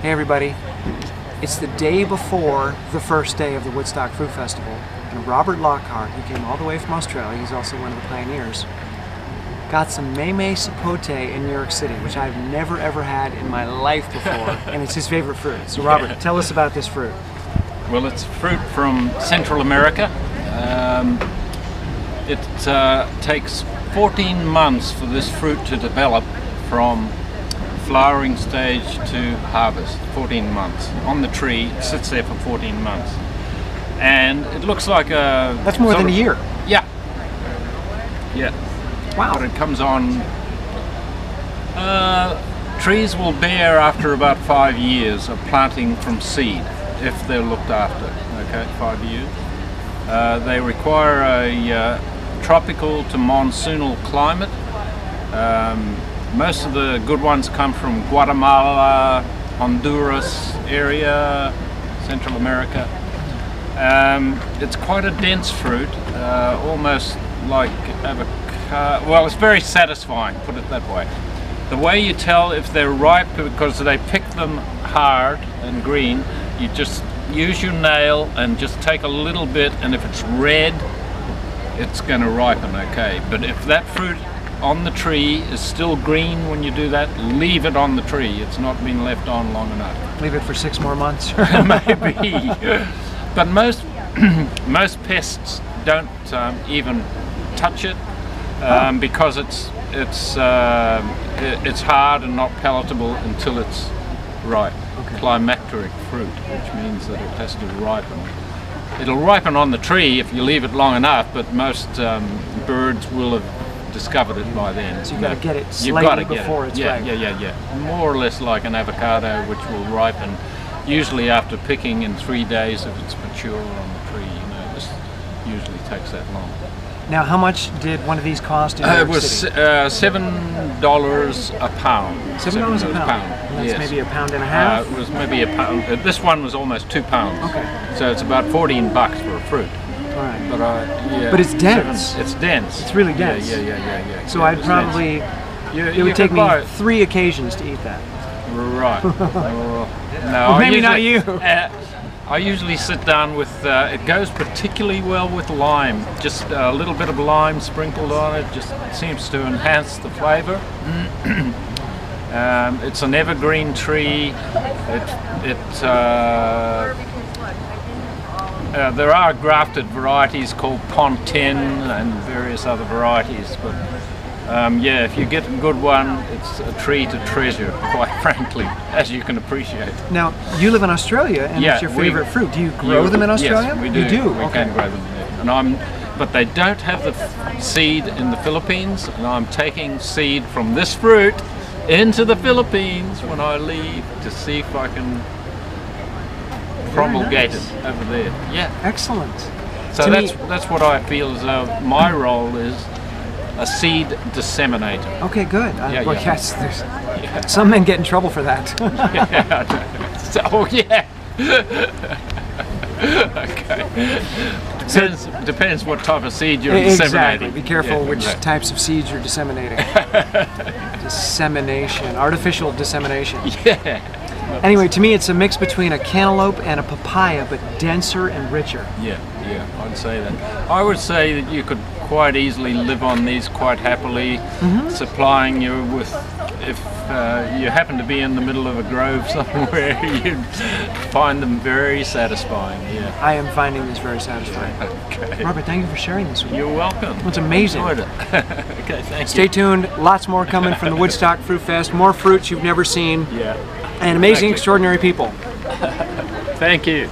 Hey everybody, it's the day before the first day of the Woodstock Fruit Festival, and Robert Lockhart, who came all the way from Australia, he's also one of the pioneers, got some Meme Sapote in New York City, which I've never ever had in my life before, and it's his favorite fruit. So Robert, tell us about this fruit. Well, it's fruit from Central America. It takes 14 months for this fruit to develop from flowering stage to harvest. 14 months. On the tree, it sits there for 14 months. And it looks like a... That's more than a year. Yeah. Yeah. Wow. But it comes on... trees will bear after about 5 years of planting from seed, if they're looked after. Okay, 5 years. They require a tropical to monsoonal climate. Most of the good ones come from Guatemala, Honduras area, Central America. It's quite a dense fruit, almost like avocado. Well, it's very satisfying, put it that way. The way you tell if they're ripe, because they pick them hard and green, you just use your nail and just take a little bit, and if it's red, it's going to ripen, okay. But if that fruit on the tree is still green when you do that, leave it on the tree. It's not been left on long enough. Leave it for 6 more months. Maybe. But most pests don't even touch it because it's hard and not palatable until it's ripe. Okay. Climacteric fruit, which means that it has to ripen. It'll ripen on the tree if you leave it long enough, but most birds will have discovered it by then. So you've got to get it slightly before it's ripe. Yeah. More or less like an avocado, which will ripen usually after picking in 3 days if it's mature on the tree. You know, this usually takes that long. Now, how much did one of these cost in New York City? It was $7 a pound. $7 a pound. And that's maybe a pound and a half? It was maybe a pound. This one was almost 2 pounds. Okay. So it's about 14 bucks for a fruit. All right. But yeah. But it's dense. It's dense. It's really dense. Yeah. So I'd probably... It would take me 3 occasions to eat that. Right. No, well, maybe not you. I usually sit down with, it goes particularly well with lime. Just a little bit of lime sprinkled on it, just seems to enhance the flavor. It's an evergreen tree. There are grafted varieties called Pontin and various other varieties, but yeah, if you get a good one, it's a tree to treasure, quite frankly, as you can appreciate. Now, you live in Australia, and it's your favorite fruit. Do you grow them in Australia? Yes, we do. You do? We can grow them there. But they don't have the seed in the Philippines, and I'm taking seed from this fruit into the Philippines when I leave to see if I can promulgate it over there. Yeah. Excellent. So that's what I feel as though my role is. A seed disseminator. Okay, good. Yeah. Yes, some men get in trouble for that. Yeah. Okay. Depends what type of seed you're disseminating. Be careful which types of seeds you're disseminating. Dissemination, artificial dissemination. Yeah. Anyway, to me it's a mix between a cantaloupe and a papaya, but denser and richer. Yeah, I'd say that. I would say that you could quite easily live on these quite happily, supplying you with, if you happen to be in the middle of a grove somewhere, you'd find them very satisfying. Yeah. I am finding this very satisfying. Okay. Robert, thank you for sharing this with me. You're welcome. It's amazing. I enjoyed it. Okay, thank you. Stay tuned. Lots more coming from the Woodstock Fruit Fest. More fruits you've never seen. Yeah. And amazing, extraordinary people. Thank you.